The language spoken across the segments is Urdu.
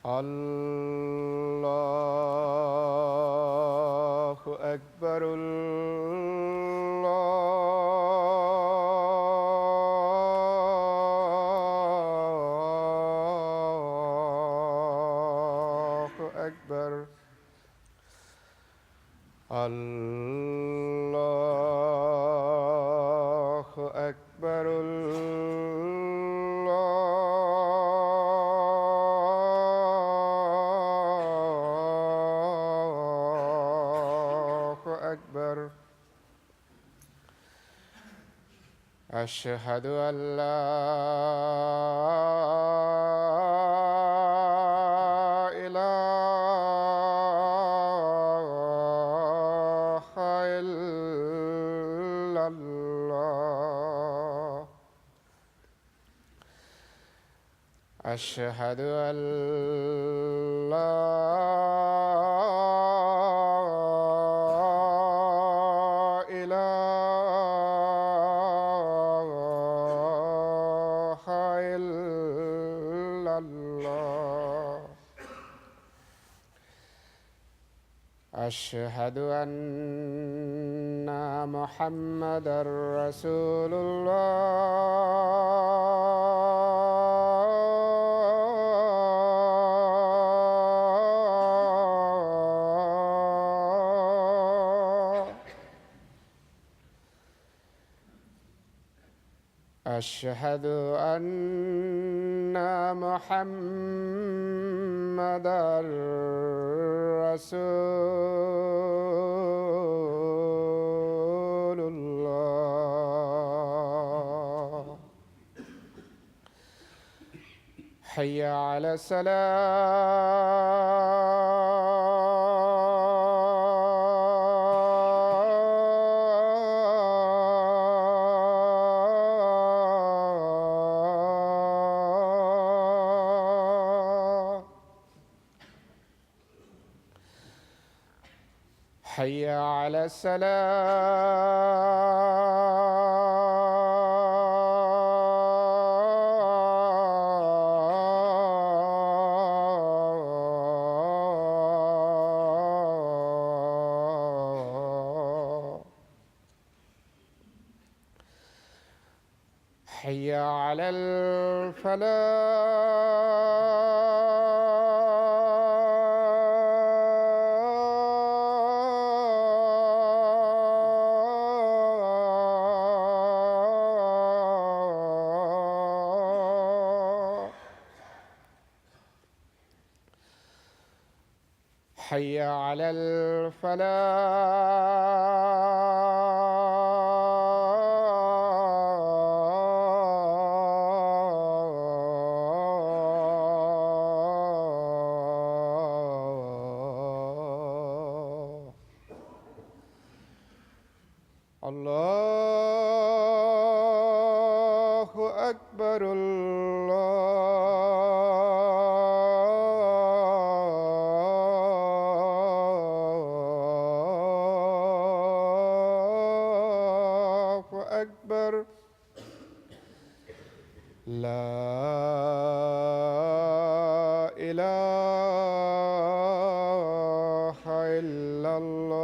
الله أكبر. الله أكبر. الله أكبر. الله أكبر. أشهد أن لا إله إلا الله. أشهد أن لا إله إلا الله. أشهد أن محمدًا رسول الله. أشهد أن محمدًا رسول الله. حي على الصلاة. حي على السلام. حي على الفلاح. حي على الفلاح. الله أكبر. الله أكبر. لا إله إلا الله.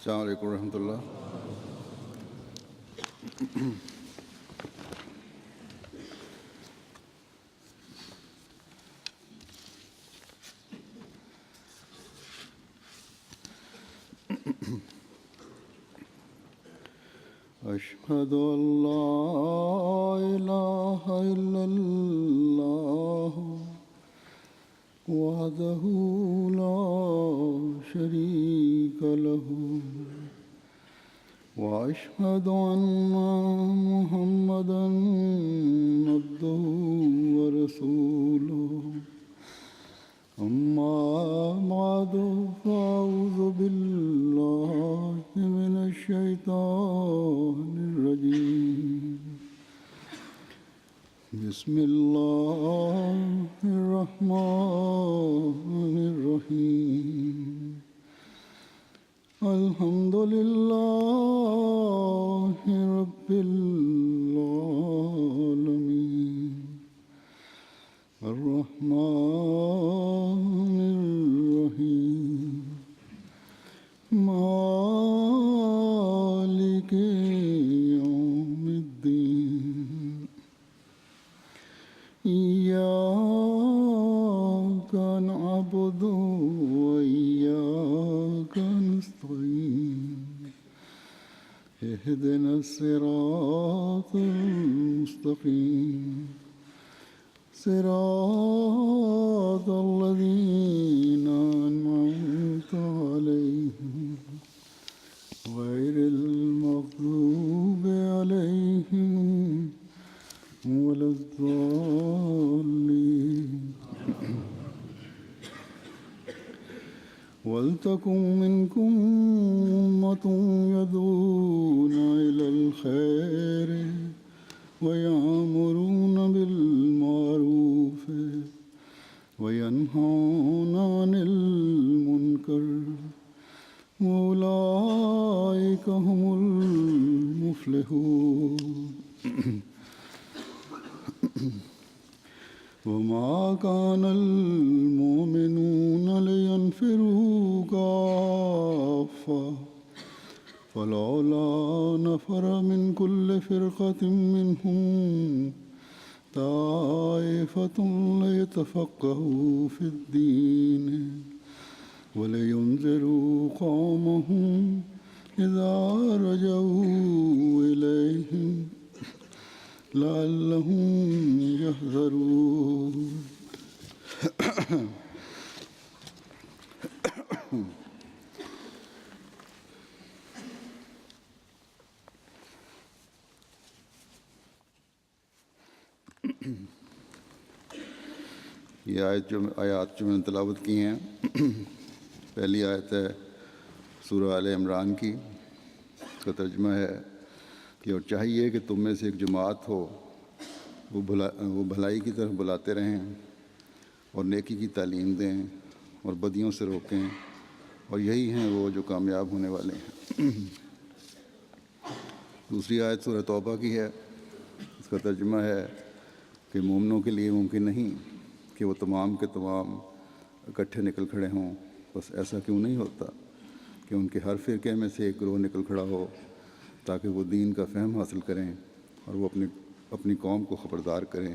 السلام عليكم ورحمة الله. أشهد أن لا إله إلا الله وحده لا شريك له وأشهد أن محمدًا عبده ورسوله. أما بعد فأعوذ بالله من الشيطان الرجيم. بسم الله الرحمن الرحيم الحمد لله رب العالمين الرحمن الرحيم مالك يوم الدين إياك نعبد وإياك نستعين اهدنا الصراط المستقيم صراط الذين أنعمت عليهم غير المغضوب عليهم ولا الضالين ولتكن منكم أمة يدعون إلى الخير ويأمرون بالمعروف وينهون عن المنكر وأولئك هم المفلحون وما كان المؤمنون لينفروا كافة فلولا نفر من كل فرقة منهم طائفة ليتفقهوا في الدين ولينذروا قومهم إذا رجعوا إليهم لعلهم يحذرون یہ آیات جو میں نے تلاوت کی ہیں پہلی آیت ہے سورہ آل عمران کی. اس کا ترجمہ ہے کہ اور چاہیے کہ تم میں سے ایک جماعت ہو وہ بھلائی کی طرف بلاتے رہیں اور نیکی کی تعلیم دیں اور بدیوں سے روکیں اور یہی ہیں وہ جو کامیاب ہونے والے ہیں. دوسری آیت سورہ توبہ کی ہے. اس کا ترجمہ ہے کہ مومنوں کے لیے ممکن نہیں کہ وہ تمام کے تمام اکٹھے نکل کھڑے ہوں. بس ایسا کیوں نہیں ہوتا کہ ان کے ہر فرقے میں سے ایک گروہ نکل کھڑا ہو تاکہ وہ دین کا فہم حاصل کریں اور وہ اپنی قوم کو خبردار کریں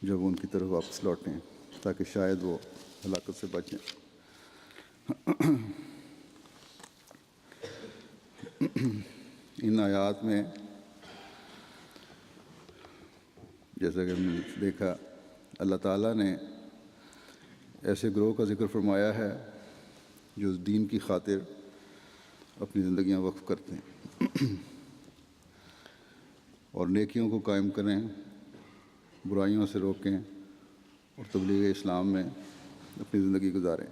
جب وہ ان کی طرف واپس لوٹیں تاکہ شاید وہ ہلاکت سے بچیں. ان آیات میں جیسا کہ ہم نے دیکھا اللہ تعالیٰ نے ایسے گروہ کا ذکر فرمایا ہے جو اس دین کی خاطر اپنی زندگیاں وقف کرتے ہیں اور نیکیوں کو قائم کریں، برائیوں سے روکیں اور تبلیغ اسلام میں اپنی زندگی گزاریں.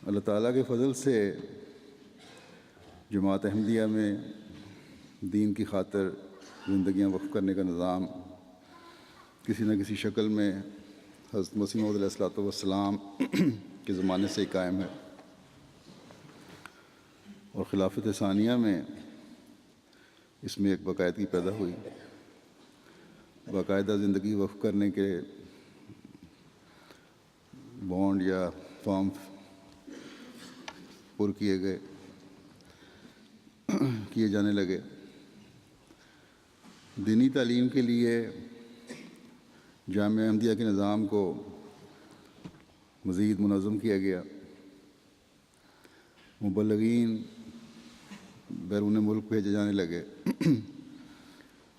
اللہ تعالیٰ کے فضل سے جماعت احمدیہ میں دین کی خاطر زندگیاں وقف کرنے کا نظام کسی نہ کسی شکل میں حضرت مسیح موعود علیہ الصلوۃ والسلام کے زمانے سے ہی قائم ہے اور خلافت ثانیہ میں اس میں ایک باقاعدگی پیدا ہوئی. باقاعدہ زندگی وقف کرنے کے بانڈ یا فارم پر کیے جانے لگے. دینی تعلیم کے لیے جامعہ احمدیہ کے نظام کو مزید منظم کیا گیا. مبلغین بیرون ملک بھیجے جانے لگے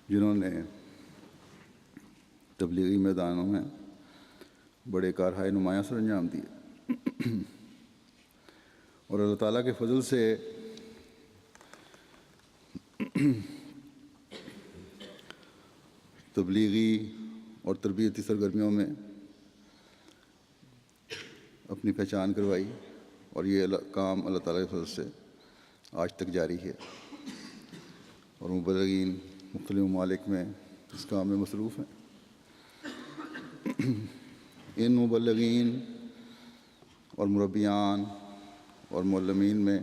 جنہوں نے تبلیغی میدانوں میں بڑے کارہائے نمایاں سر انجام دیے. اور اللہ تعالیٰ کے فضل سے تبلیغی اور تربیتی سرگرمیوں میں اپنی پہچان کروائی اور یہ کام اللہ تعالیٰ کے فضل سے آج تک جاری ہے. اور مبلغین مختلف ممالک میں اس کام میں مصروف ہیں۔ ان مبلغین اور مربیان اور معلمین میں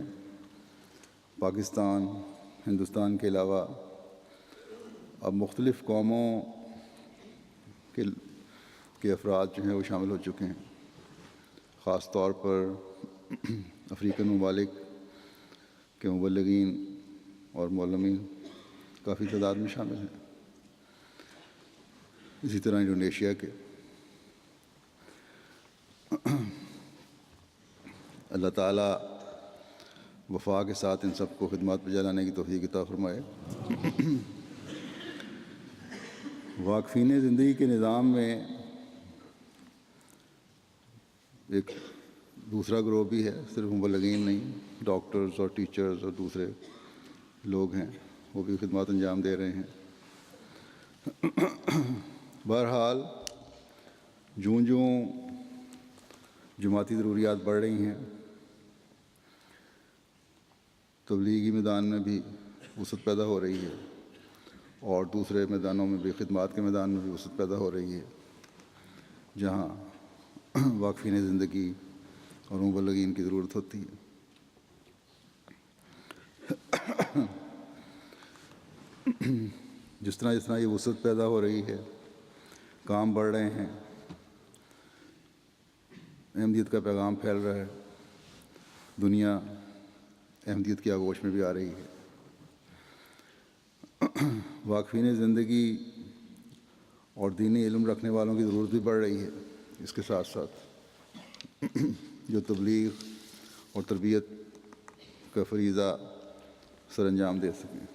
پاکستان، ہندوستان کے علاوہ اب مختلف قوموں کے افراد جو ہیں وہ شامل ہو چکے ہیں۔ خاص طور پر افریقن ممالک کے مبلغین اور معلمین کافی تعداد میں شامل ہیں، اسی طرح انڈونیشیا کے۔ اللہ تعالیٰ وفا کے ساتھ ان سب کو خدمات پہ جلانے کی توفیق عطا فرمائے۔ واقفین زندگی کے نظام میں ایک دوسرا گروہ بھی ہے، صرف مبلغین نہیں، ڈاکٹرز اور ٹیچرز اور دوسرے لوگ ہیں، وہ بھی خدمات انجام دے رہے ہیں۔ بہرحال جوں جوں جماعتی ضروریات بڑھ رہی ہیں، تبلیغی میدان میں بھی وسعت پیدا ہو رہی ہے، اور دوسرے میدانوں میں بھی، خدمات کے میدان میں بھی وسعت پیدا ہو رہی ہے، جہاں واقفین زندگی اور مبلغین کی ضرورت ہوتی ہے۔ جس طرح یہ وسعت پیدا ہو رہی ہے، کام بڑھ رہے ہیں، احمدیت کا پیغام پھیل رہا ہے، دنیا احمدیت کی آغوش میں بھی آ رہی ہے۔ واقفین زندگی اور دینی علم رکھنے والوں کی ضرورت بھی بڑھ رہی ہے، اس کے ساتھ ساتھ جو تبلیغ اور تربیت کا فریضہ سر انجام دے سکیں۔